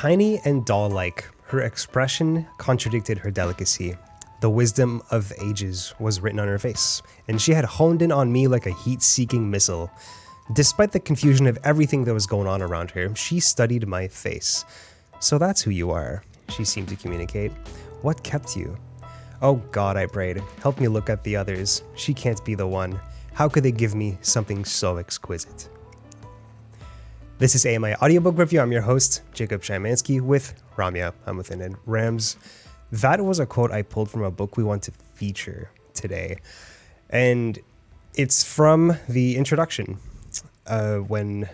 Tiny and doll-like, her expression contradicted her delicacy. The wisdom of ages was written on her face, and she had honed in on me like a heat-seeking missile. Despite the confusion of everything that was going on around her, she studied my face. So that's who you are, she seemed to communicate. What kept you? Oh God, I prayed. Help me look at the others. She can't be the one. How could they give me something so exquisite? This is AMI Audiobook Review. I'm your host, Jacob Szymanski, with Ramya. I'm with Ed Rams. That was a quote I pulled from a book we want to feature today. And it's from the introduction, when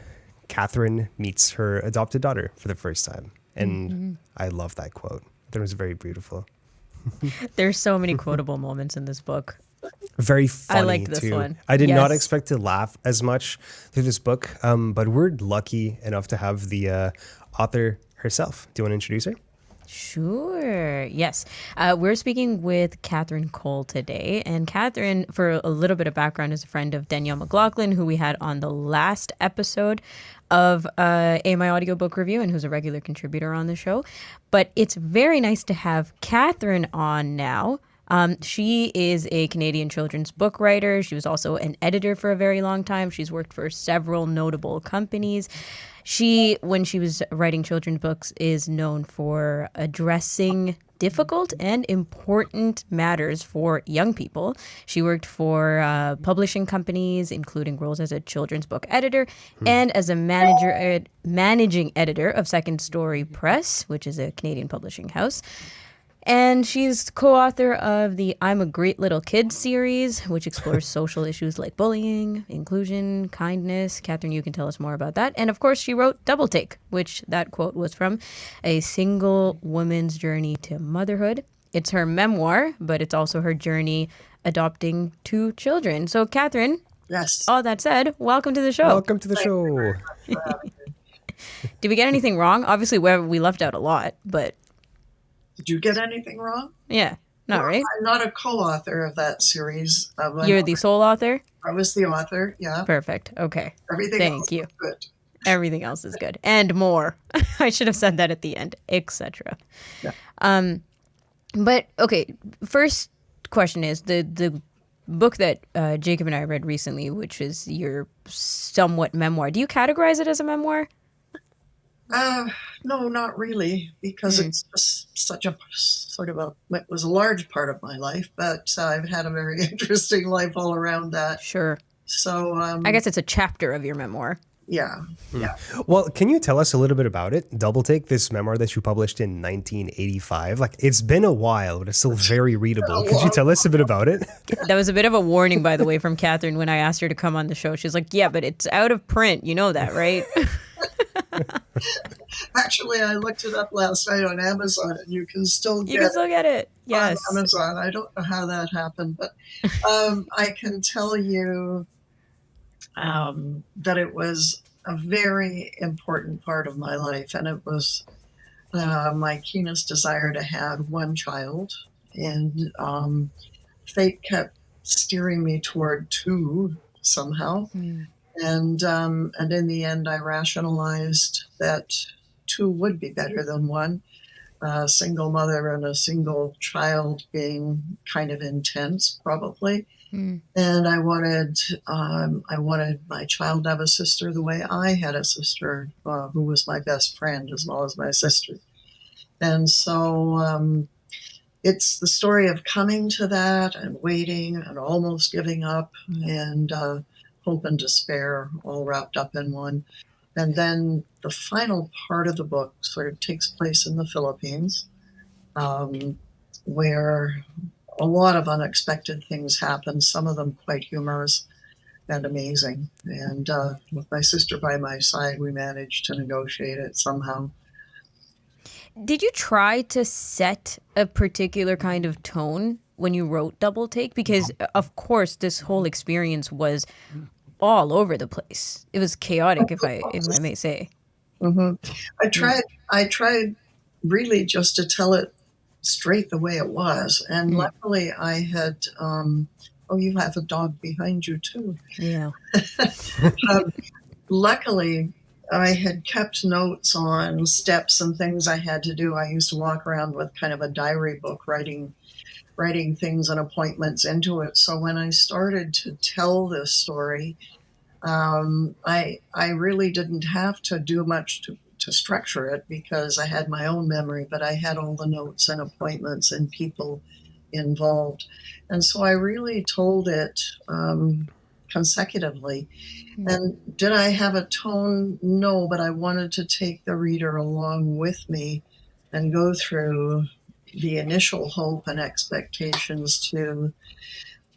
Kathryn meets her adopted daughter for the first time. And I love that quote. That was very beautiful. There's so many quotable moments in this book. Very funny, I like this too. one. I did not expect to laugh as much through this book, but we're lucky enough to have the author herself. Do you want to introduce her? Sure. Yes. We're speaking with Kathryn Cole today. And Kathryn, for a little bit of background, is a friend of Danielle McLaughlin, who we had on the last episode of AMI Audiobook Review and who's a regular contributor on the show. But it's very nice to have Kathryn on now. She is a Canadian children's book writer. She was also an editor for a very long time. She's worked for several notable companies. She, when she was writing children's books, is known for addressing difficult and important matters for young people. She worked for publishing companies, including roles as a children's book editor and as a managing editor of Second Story Press, which is a Canadian publishing house. And she's co-author of the I'm a Great Little Kid series, which explores social issues like bullying, inclusion, kindness. Kathryn, you can tell us more about that. And of course, she wrote Double Take, which that quote was from, a single woman's journey to motherhood. It's her memoir, but it's also her journey adopting 2 children. So Kathryn, yes. All that said, welcome to the show. Welcome to the show. Did we get anything wrong? Obviously, we left out a lot, but... Did you get anything wrong? Yeah, not right. I'm not a co-author of that series. You're the sole author? I was the author, yeah. Perfect. Okay. Everything Thank else you. was good. Everything else is good. And more. I should have said that at the end, etc. Yeah. But, okay, first question is the book that Jacob and I read recently, which is your somewhat memoir. Do you categorize it as a memoir? No, not really, because it's just such a it was a large part of my life, but I've had a very interesting life all around that. Sure. So I guess it's a chapter of your memoir. Yeah. Yeah. Well, can you tell us a little bit about it? Double Take, this memoir that you published in 1985. Like, it's been a while, but it's still very readable. Could you tell us a bit about it? That was a bit of a warning, by the way, from Kathryn when I asked her to come on the show. She's like, yeah, but it's out of print. You know that, right? Actually, I looked it up last night on Amazon, and you can still get it. Yes, on Amazon. I don't know how that happened, but I can tell you that it was a very important part of my life, and it was my keenest desire to have one child, and fate kept steering me toward 2 somehow. And in the end, I rationalized that 2 would be better than 1. A single mother and a single child being kind of intense, probably. And I wanted my child to have a sister the way I had a sister who was my best friend as well as my sister. And so it's the story of coming to that and waiting and almost giving up and hope and despair all wrapped up in one. And then the final part of the book sort of takes place in the Philippines, where a lot of unexpected things happen, some of them quite humorous and amazing. And with my sister by my side, we managed to negotiate it somehow. Did you try to set a particular kind of tone when you wrote Double Take? Because, of course, this whole experience was all over the place. It was chaotic, if I may say. I tried really just to tell it straight the way it was. And luckily I had, you have a dog behind you too. Yeah. Luckily I had kept notes on steps and things I had to do. I used to walk around with kind of a diary book, writing things and appointments into it. So when I started to tell this story, I really didn't have to do much to structure it because I had my own memory, but I had all the notes and appointments and people involved. And so I really told it consecutively. And did I have a tone? No, but I wanted to take the reader along with me and go through the initial hope and expectations to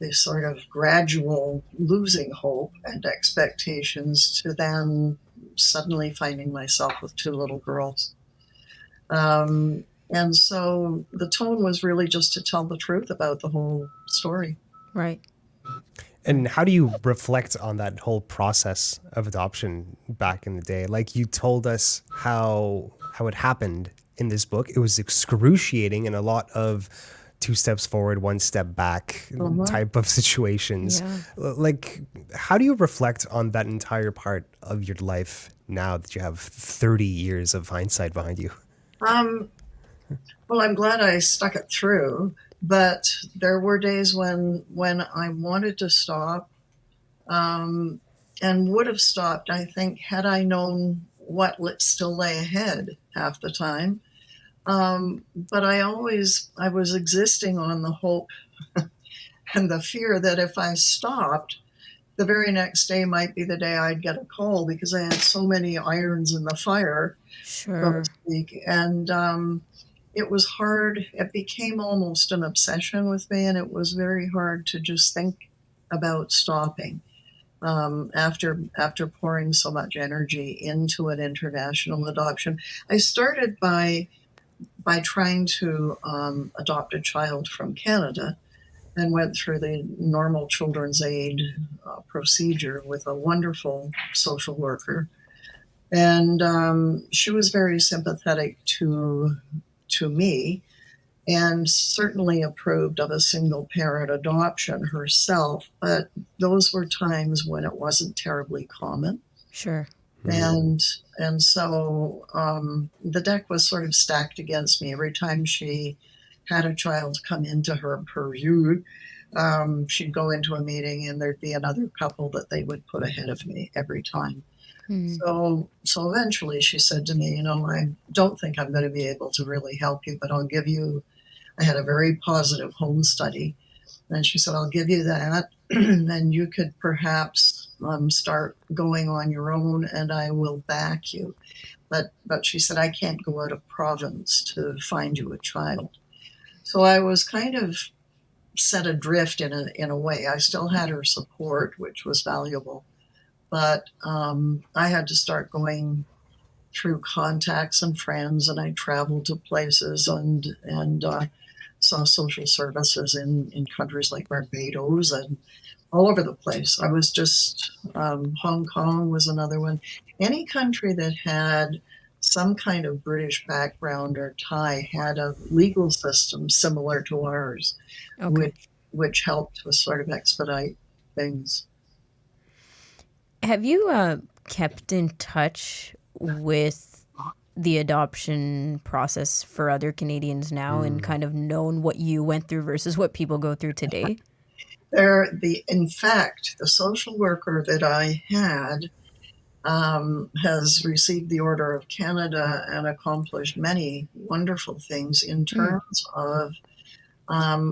the sort of gradual losing hope and expectations to then suddenly finding myself with two little girls. And so the tone was really just to tell the truth about the whole story. Right. And how do you reflect on that whole process of adoption back in the day? Like you told us how it happened in this book. It was excruciating and a lot of two steps forward, one step back type of situations. Yeah. Like, how do you reflect on that entire part of your life now that you have 30 years of hindsight behind you? Well, I'm glad I stuck it through, but there were days when I wanted to stop, um, and would have stopped, I think, had I known what still lay ahead half the time. But I was existing on the hope and the fear that if I stopped, the very next day might be the day I'd get a call because I had so many irons in the fire, so to Sure. speak. And it was hard. It became almost an obsession with me, and it was very hard to just think about stopping. After pouring so much energy into an international adoption, I started by trying to adopt a child from Canada and went through the normal children's aid procedure with a wonderful social worker. And she was very sympathetic to me and certainly approved of a single parent adoption herself. But those were times when it wasn't terribly common. Sure. And so the deck was sort of stacked against me. Every time she had a child come into her purview, she'd go into a meeting and there'd be another couple that they would put ahead of me every time. So eventually she said to me, I don't think I'm going to be able to really help you, but I'll give you. I had a very positive home study, and she said, I'll give you that, and you could perhaps start going on your own, and I will back you. But she said, I can't go out of province to find you a child. So I was kind of set adrift in a way. I still had her support, which was valuable, but I had to start going through contacts and friends, and I traveled to places and saw social services in countries like Barbados and all over the place. I was just, Hong Kong was another one. Any country that had some kind of British background or tie had a legal system similar to ours, Okay. which helped to sort of expedite things. Have you kept in touch with the adoption process for other Canadians now and kind of known what you went through versus what people go through today? In fact, the social worker that I had has received the Order of Canada and accomplished many wonderful things in terms of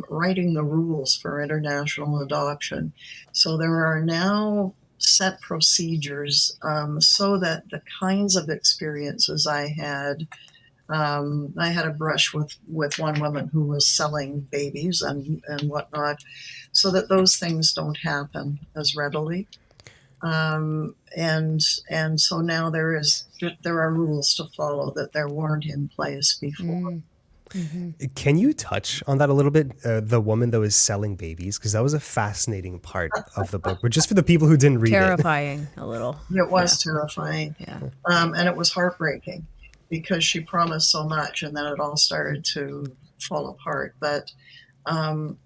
writing the rules for international adoption. So there are now set procedures so that the kinds of experiences I had a brush with one woman who was selling babies and whatnot, so that those things don't happen as readily. And so now there are rules to follow that there weren't in place before. Can you touch on that a little bit? The woman that was selling babies, because that was a fascinating part of the book, but just for the people who didn't read it. Terrifying a little. It was terrifying. Yeah. And it was heartbreaking because she promised so much and then it all started to fall apart. But I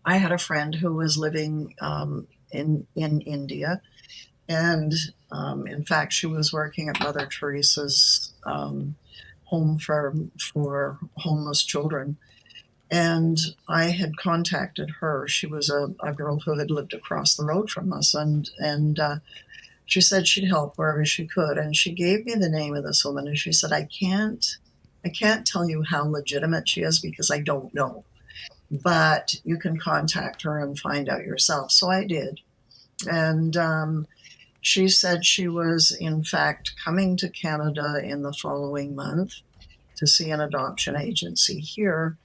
had a friend who was living in India, And in fact, she was working at Mother Teresa's home for homeless children. And I had contacted her. She was a girl who had lived across the road from us, and she said she'd help wherever she could. And she gave me the name of this woman, and she said, I can't tell you how legitimate she is because I don't know, but you can contact her and find out yourself. So I did. And she said she was, in fact, coming to Canada in the following month to see an adoption agency here,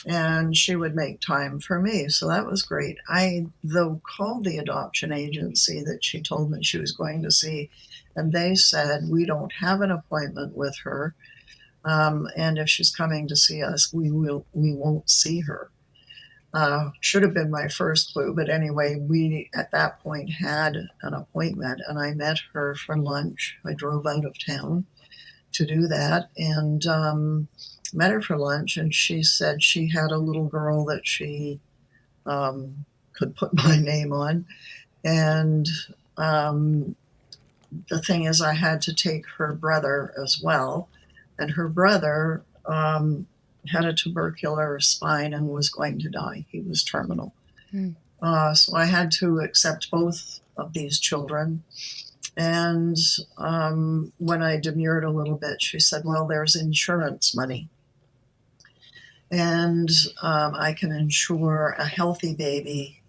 and she would make time for me. So that was great. I, though, called the adoption agency that she told me she was going to see, and they said, we don't have an appointment with her. And if she's coming to see us, we won't see her. Should have been my first clue, but anyway, we at that point had an appointment, and I met her for lunch. I drove out of town to do that, and met her for lunch, and she said she had a little girl that she could put my name on. And the thing is, I had to take her brother as well, and her brother had a tubercular spine and was going to die. He was terminal. So I had to accept both of these children. And when I demurred a little bit, she said, well, there's insurance money. And I can insure a healthy baby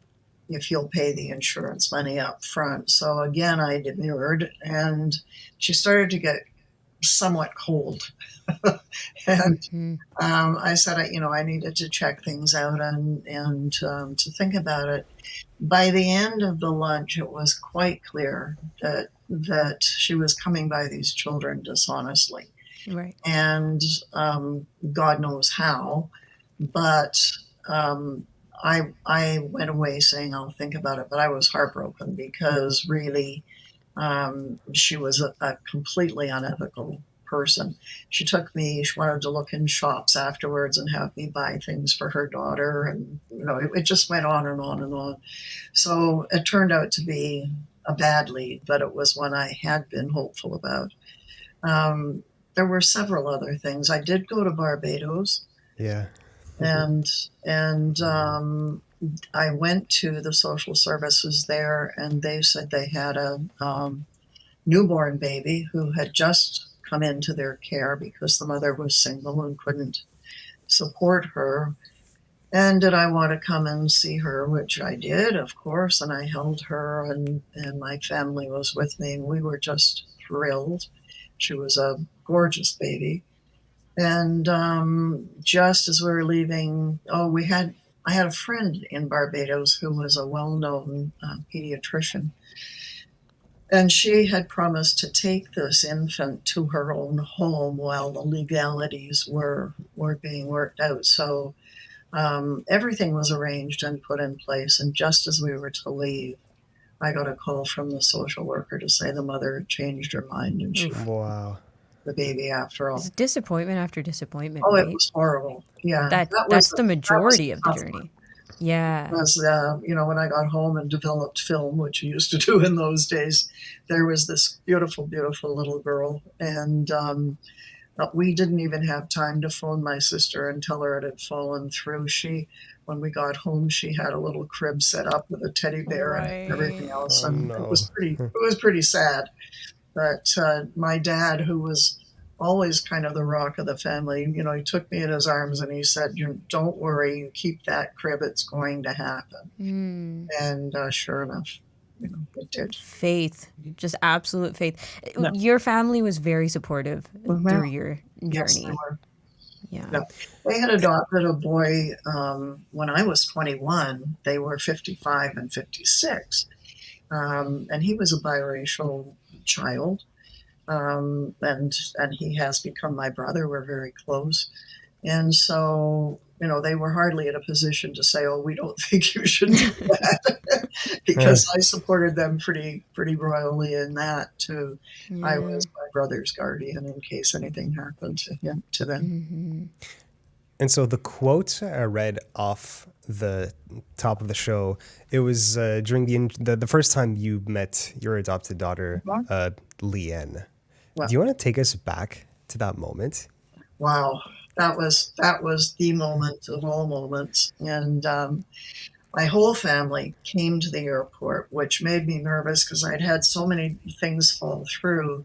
if you'll pay the insurance money up front. So again, I demurred, and she started to get somewhat cold. And I said, I needed to check things out and to think about it. By the end of the lunch, it was quite clear that she was coming by these children dishonestly. Right. And God knows how, but I went away saying I'll think about it, but I was heartbroken because really she was a completely unethical person. She wanted to look in shops afterwards and have me buy things for her daughter, and it just went on and on and on. So it turned out to be a bad lead, but it was one I had been hopeful about. There were several other things. I did go to Barbados. Yeah. And I went to the social services there, and they said they had a newborn baby who had just come into their care because the mother was single and couldn't support her. And did I want to come and see her, which I did, of course, and I held her, and my family was with me, and we were just thrilled. She was a gorgeous baby. And just as we were leaving, I had a friend in Barbados who was a well-known pediatrician. And she had promised to take this infant to her own home while the legalities were being worked out. So everything was arranged and put in place. And just as we were to leave, I got a call from the social worker to say the mother had changed her mind and she Wow. the baby after all. It's disappointment after disappointment. Oh, right? it was horrible. Yeah, That's the majority of the journey. One. Yeah. Because, when I got home and developed film, which you used to do in those days, there was this beautiful, beautiful little girl. And we didn't even have time to phone my sister and tell her it had fallen through. When we got home, she had a little crib set up with a teddy bear and everything else. And it was pretty sad. But my dad, who was always kind of the rock of the family, he took me in his arms and he said, don't worry, you keep that crib, it's going to happen. And sure enough, it did. Faith, just absolute faith. No. Your family was very supportive through your journey. Yes, they were. Yeah. They had adopted a boy when I was 21. They were 55 and 56. And he was a biracial child. And he has become my brother. We're very close. And so, they were hardly in a position to say, oh, we don't think you should do that. Because I supported them pretty royally in that too. Yeah. I was my brother's guardian in case anything happened to them. And so the quote I read off the top of the show, it was during the first time you met your adopted daughter, Leanne. Well, Do you want to take us back to that moment? wow, that was the moment of all moments, and my whole family came to the airport, which made me nervous because I'd had so many things fall through.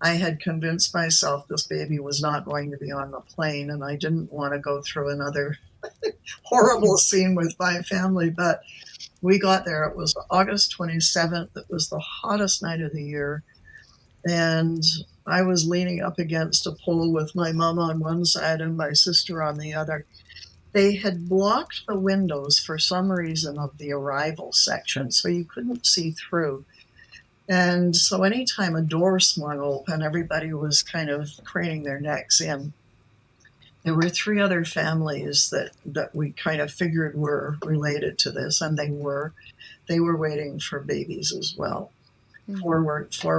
I had convinced myself this baby was not going to be on the plane, and I didn't want to go through another horrible scene with my family. But we got there. It was August 27th. It was the hottest night of the year. And I was leaning up against a pole with my mom on one side and my sister on the other. They had blocked the windows for some reason of the arrival section, so you couldn't see through. And so anytime a door swung open, everybody was kind of craning their necks in. There were three other families that we kind of figured were related to this, and they were. They were waiting for babies as well. Four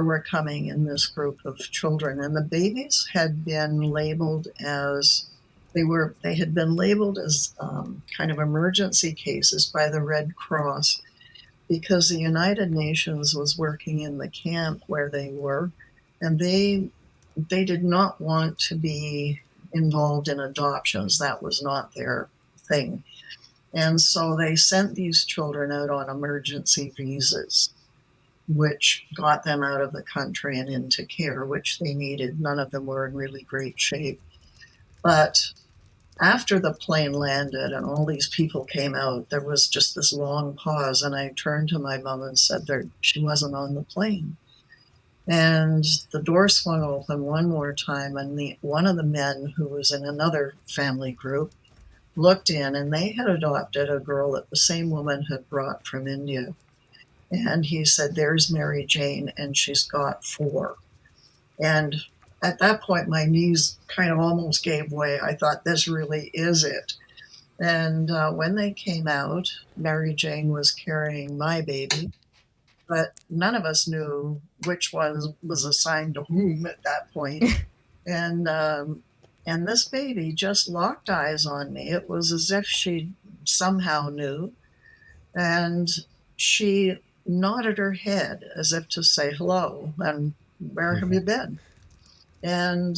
were coming in this group of children, and the babies had been labeled as they had been labeled as kind of emergency cases by the Red Cross because the United Nations was working in the camp where they were, and they did not want to be involved in adoptions. That was not their thing. And so they sent these children out on emergency visas, which got them out of the country and into care, which they needed. None of them were in really great shape. But after the plane landed and all these people came out, there was just this long pause. And I turned to my mom and said she wasn't on the plane. And the door swung open one more time, and one of the men who was in another family group looked in, and they had adopted a girl that the same woman had brought from India. And he said, "There's Mary Jane, and she's got 4." And at that point, my knees kind of almost gave way. I thought, this really is it. And when they came out, Mary Jane was carrying my baby, but none of us knew which one was assigned to whom at that point. And this baby just locked eyes on me. It was as if she somehow knew. And she nodded her head as if to say hello, and where have you been? And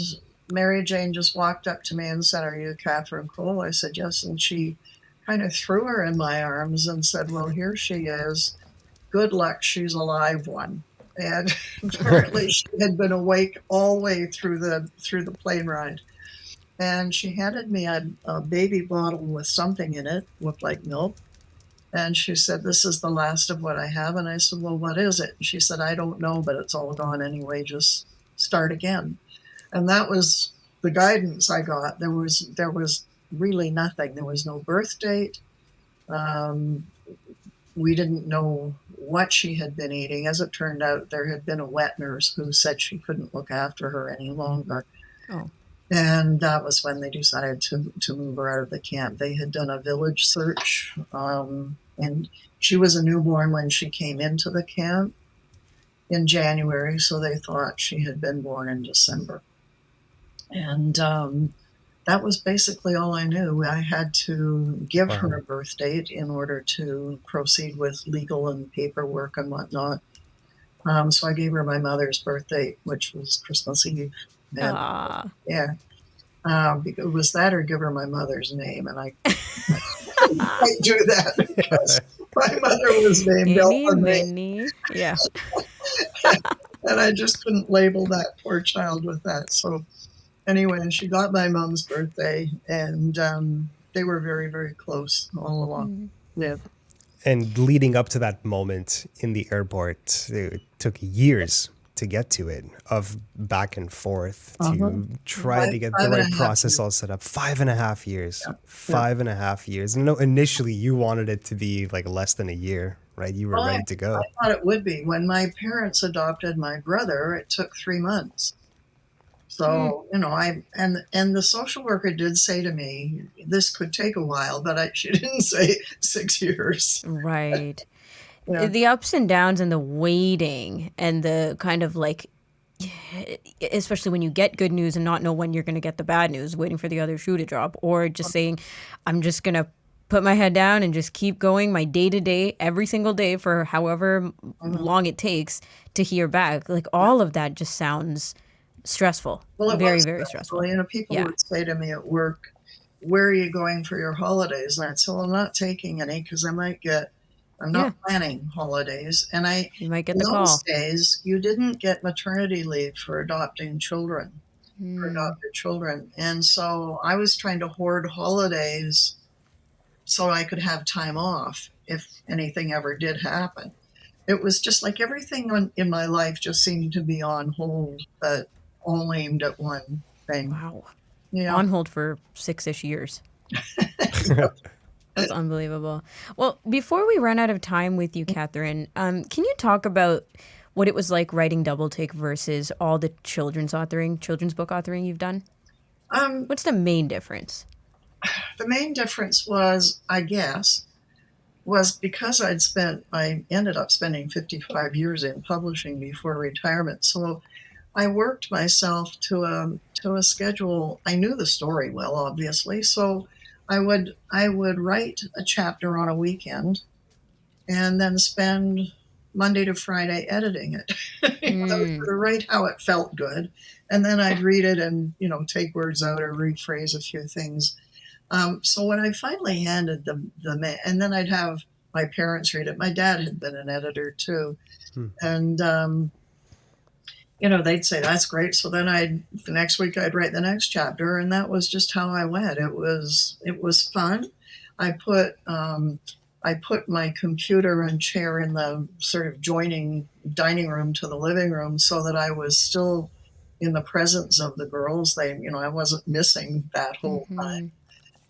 Mary Jane just walked up to me and said, "Are you Kathryn Cole?" I said, "Yes." And she kind of threw her in my arms and said, "Well, here she is. Good luck, she's a live one." And apparently she had been awake all the way through the plane ride. And she handed me a baby bottle with something in it, looked like milk. And she said, "This is the last of what I have." And I said, "Well, what is it?" And she said, "I don't know, but it's all gone anyway. Just start again." And that was the guidance I got. There was really nothing. There was no birth date. We didn't know what she had been eating. As it turned out, there had been a wet nurse who said she couldn't look after her any longer. Oh. And that was when they decided to move her out of the camp. They had done a village search, and she was a newborn when she came into the camp in January, so they thought she had been born in December. And that was basically all I knew. I had to give her a birth date in order to proceed with legal and paperwork and whatnot. So I gave her my mother's birth date, which was Christmas Eve. And, yeah. It was that or give her my mother's name, and I couldn't quite do that because my mother was named Elma. Yeah. And I just couldn't label that poor child with that. So anyway, she got my mom's birthday, and they were very, very close all along. Yeah. And leading up to that moment in the airport, it took years to get to it, of back and forth to try to get the right process all set up. 5.5 years. Yeah. 5.5 years. And initially you wanted it to be like less than a year, right? You were ready to go. I thought it would be. When my parents adopted my brother, it took 3 months. So, and the social worker did say to me, this could take a while, but she didn't say 6 years. Right. Yeah. The ups and downs and the waiting and the kind of like especially when you get good news and not know when you're going to get the bad news, waiting for the other shoe to drop, or just saying, I'm just going to put my head down and just keep going my day to day, every single day for however Mhm. long it takes to hear back. Like all of that just sounds stressful. Well, it Very, was very stressful. stressful. You know, people Yeah. would say to me at work, "Where are you going for your holidays?" And I'd say, "Well, I'm not taking any because I'm Yeah. not planning holidays." And You might get in the those call. days, you didn't get maternity leave for adopting children, for adopted children. And so I was trying to hoard holidays so I could have time off if anything ever did happen. It was just like everything in my life just seemed to be on hold, but all aimed at one thing. Wow. Yeah. On hold for 6-ish years. That's unbelievable. Well, before we run out of time with you, Kathryn, can you talk about what it was like writing Double Take versus all the children's book authoring you've done? Um, What's the main difference? the main difference was, I guess, was because I ended up spending 55 years in publishing before retirement. So I worked myself to a schedule. I knew the story well, obviously. So I would write a chapter on a weekend and then spend Monday to Friday editing it. I was Mm, going to write how it felt good, and then I'd read it and take words out or rephrase a few things. So when I finally handed and then I'd have my parents read it. My dad had been an editor too, Hmm. and they'd say that's great. So then the next week I'd write the next chapter, and that was just how I went. It was fun. I put um, I put my computer and chair in the sort of joining dining room to the living room so that I was still in the presence of the girls. I wasn't missing that whole time,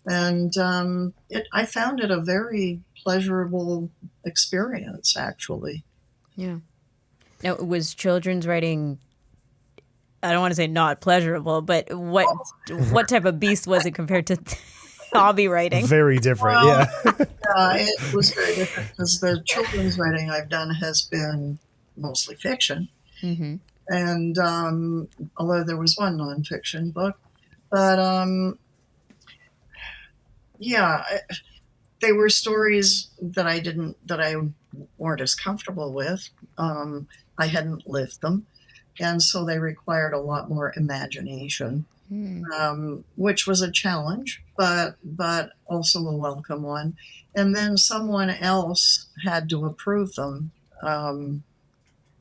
hmm. and I found it a very pleasurable experience, actually. Yeah. Now, it was children's writing, I don't want to say not pleasurable, but what type of beast was it compared to hobby writing? Very different. Well, Yeah. it was very different because the children's writing I've done has been mostly fiction, Hmm. and although there was one nonfiction book, but yeah, they were stories that I weren't as comfortable with. Um, I hadn't lived them, and so they required a lot more imagination, Mm. which was a challenge, but also a welcome one. And then someone else had to approve them. Um,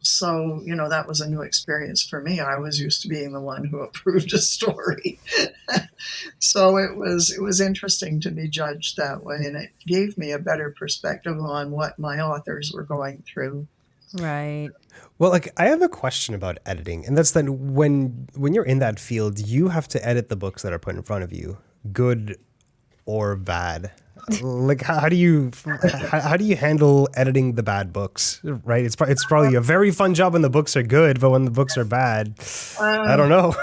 so that was a new experience for me. I was used to being the one who approved a story. So it was interesting to be judged that way, and it gave me a better perspective on what my authors were going through. Right. Well, like I have a question about editing, and that's that when you're in that field, you have to edit the books that are put in front of you, good or bad. Like how do you handle editing the bad books? Right? It's probably a very fun job when the books are good, but when the books are bad, I Um, don't know.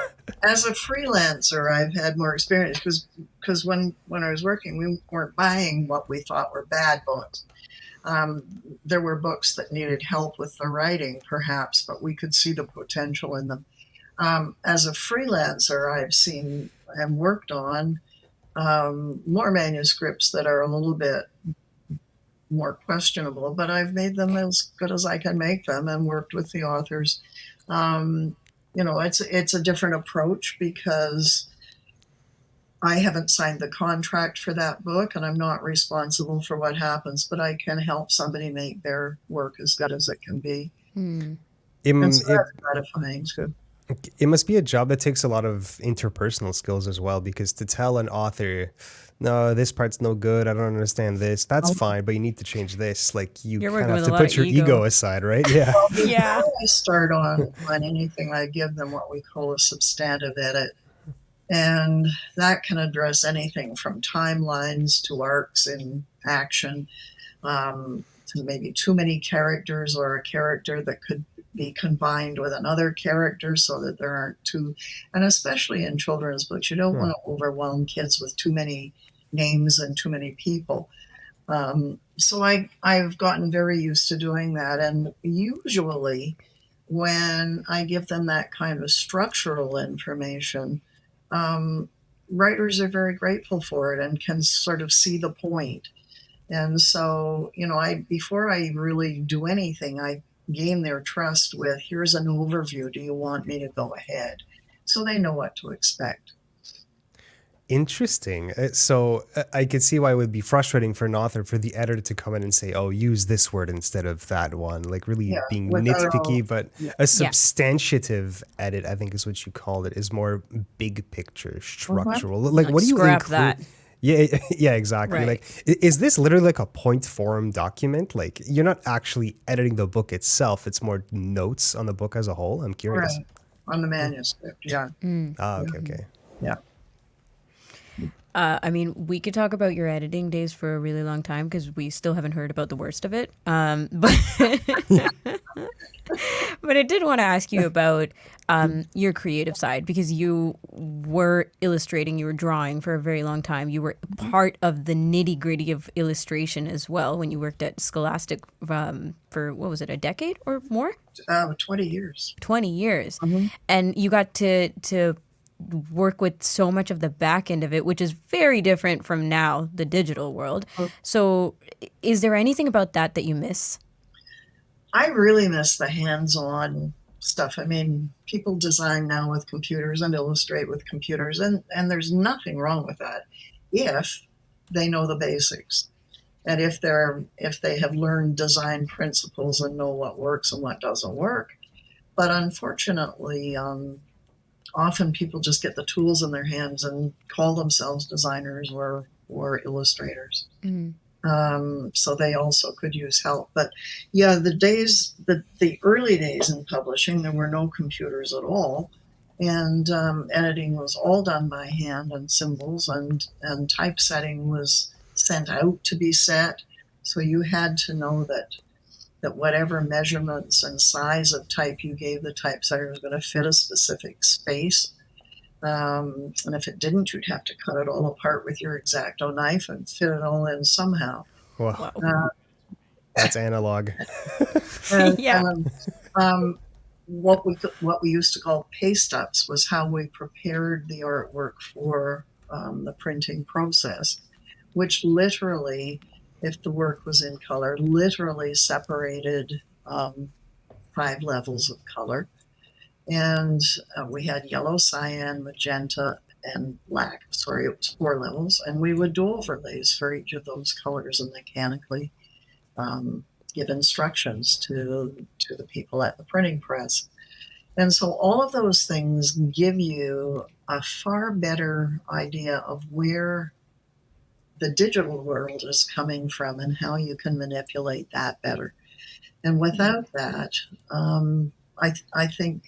as a freelancer, I've had more experience because when I was working, we weren't buying what we thought were bad books. Um, there were books that needed help with the writing, perhaps, but we could see the potential in them. As a freelancer, I've seen and worked on more manuscripts that are a little bit more questionable, but I've made them as good as I can make them and worked with the authors. Um, it's a different approach because I haven't signed the contract for that book and I'm not responsible for what happens, but I can help somebody make their work as good as it can be. Hmm. And It, so it that's gratifying too. it must be a job that takes a lot of interpersonal skills as well, because to tell an author, no, this part's no good, I don't understand this, that's Um, fine, but you need to change this. Like you You're kind working of with have a to lot of put your ego ego. aside, right? Yeah. Yeah. Before I start on anything, I give them what we call a substantive edit. And that can address anything from timelines to arcs in action, to maybe too many characters or a character that could be combined with another character so that there aren't too, and especially in children's books, you don't Hmm. want to overwhelm kids with too many names and too many people. So I've gotten very used to doing that. And usually, when I give them that kind of structural information, um, writers are very grateful for it and can sort of see the point. And so, I before I really do anything, I gain their trust with, here's an overview. Do you want me to go ahead? So they know what to expect. Interesting. So I could see why it would be frustrating for an author for the editor to come in and say, "Oh, use this word instead of that one." Like really Yeah, being without all, nitpicky, but yeah. a substantiative edit, I think is what you called it, is more big picture, structural. Like, Like, what do you scrap include? that. Yeah, yeah, exactly. Right. Like, is this literally like a point form document? Like, you're not actually editing the book itself; it's more notes on the book as a whole. I'm curious. Right. On the manuscript. Yeah. Ah, okay, Mhm. okay. Yeah. I mean, we could talk about your editing days for a really long time because we still haven't heard about the worst of it. But but I did want to ask you about your creative side because you were illustrating, you were drawing for a very long time. You were part of the nitty gritty of illustration as well when you worked at Scholastic for what was it, a decade or more? 20 years. 20 years. Mhm. And you got to work with so much of the back end of it, which is very different from now, the digital world. So, is there anything about that that you miss? I really miss the hands-on stuff. I mean, people design now with computers and illustrate with computers, and there's nothing wrong with that if they know the basics. And if they have learned design principles and know what works and what doesn't work. But unfortunately, often people just get the tools in their hands and call themselves designers or illustrators. So they also could use help. But yeah, the early days in publishing, there were no computers at all. And editing was all done by hand and symbols, and typesetting was sent out to be set. So you had to know that whatever measurements and size of type you gave the typesetter was going to fit a specific space. And if it didn't, you'd have to cut it all apart with your X-Acto knife and fit it all in somehow. Well, Wow. that's analog. And, Yeah. what we used to call paste ups was how we prepared the artwork for the printing process, which literally, if the work was in color, literally separated 5 levels of color. And we had yellow, cyan, magenta, and black. Sorry, it was 4 levels. And we would do overlays for each of those colors and mechanically give instructions to the people at the printing press. And so all of those things give you a far better idea of where the digital world is coming from and how you can manipulate that better. And without that, I think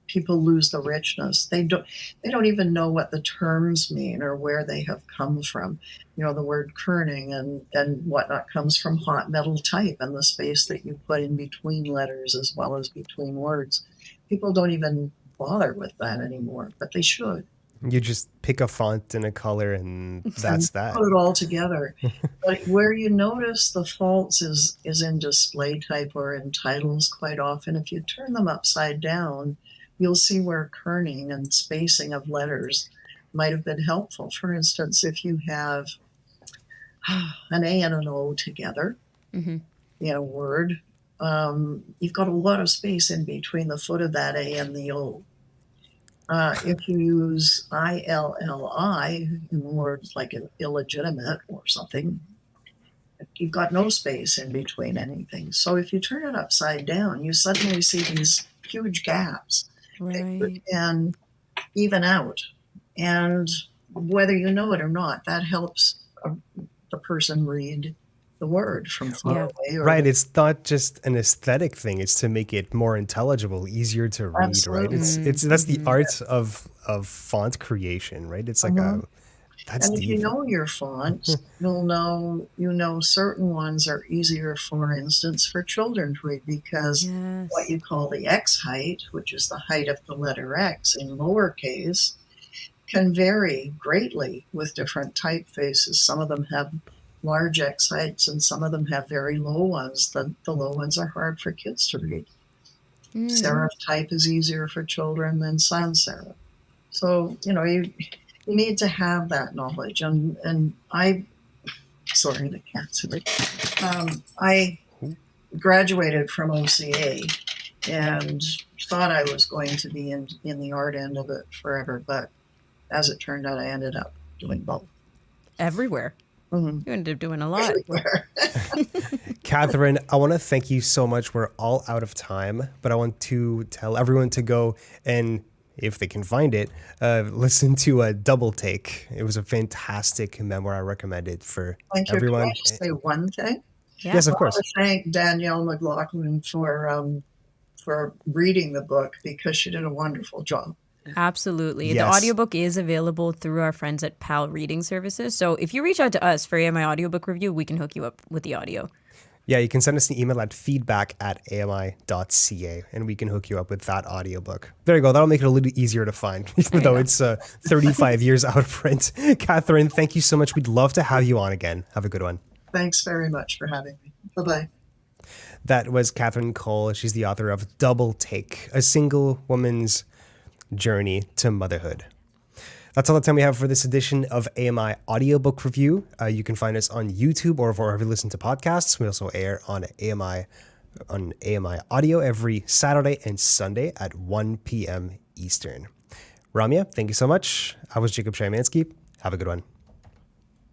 people lose the richness. They don't even know what the terms mean or where they have come from. The word kerning and whatnot comes from hot metal type and the space that you put in between letters as well as between words. People don't even bother with that anymore, but they should. You just pick a font and a color, and that's And that. put it all together. But where you notice the faults is in display type or in titles quite often. If you turn them upside down, you'll see where kerning and spacing of letters might have been helpful. For instance, if you have an A and an O together in a word, you've got a lot of space in between the foot of that A and the O. If you use ILLI in words like illegitimate or something, you've got no space in between anything. So if you turn it upside down, you suddenly see these huge gaps. Right. And even out. And whether you know it or not, that helps the person read the word from far away. Right. It's not just an aesthetic thing. It's to make it more intelligible, easier to read, Absolutely. right? It's that's the art of font creation, right? It's like that's And if you deep. know your fonts, you'll know certain ones are easier, for instance, for children to read because Yes. what you call the X height, which is the height of the letter X in lowercase, can vary greatly with different typefaces. Some of them have large X heights and some of them have very low ones. The low ones are hard for kids to read. Serif type is easier for children than sans serif. So, you need to have that knowledge. And sorry, the cat's here. I graduated from OCA and thought I was going to be in the art end of it forever. But as it turned out, I ended up doing both. Everywhere. You ended up doing a lot. Everywhere. Kathryn, I want to thank you so much. We're all out of time, but I want to tell everyone to go and, if they can find it, listen to a Double Take. It was a fantastic memoir. I recommend it for Thank you. everyone. Can I just say one thing? Yeah. Yes, of I course. want to thank Danielle McLaughlin for reading the book, because she did a wonderful job. Absolutely. Yes. The audiobook is available through our friends at PAL Reading Services. So if you reach out to us for AMI audiobook review, we can hook you up with the audio. Yeah, you can send us an email at feedback@ami.ca and we can hook you up with that audiobook. There you go. That'll make it a little easier to find, even though it's 35 years out of print. Kathryn, thank you so much. We'd love to have you on again. Have a good one. Thanks very much for having me. Bye-bye. That was Kathryn Cole. She's the author of Double Take, a single woman's journey to motherhood. That's all the time we have for this edition of AMI Audiobook Review. You can find us on YouTube or wherever you listen to podcasts. We also air on AMI Audio every Saturday and Sunday at 1 p.m. Eastern. Ramya, thank you so much. I was Jacob Szymanski. Have a good one.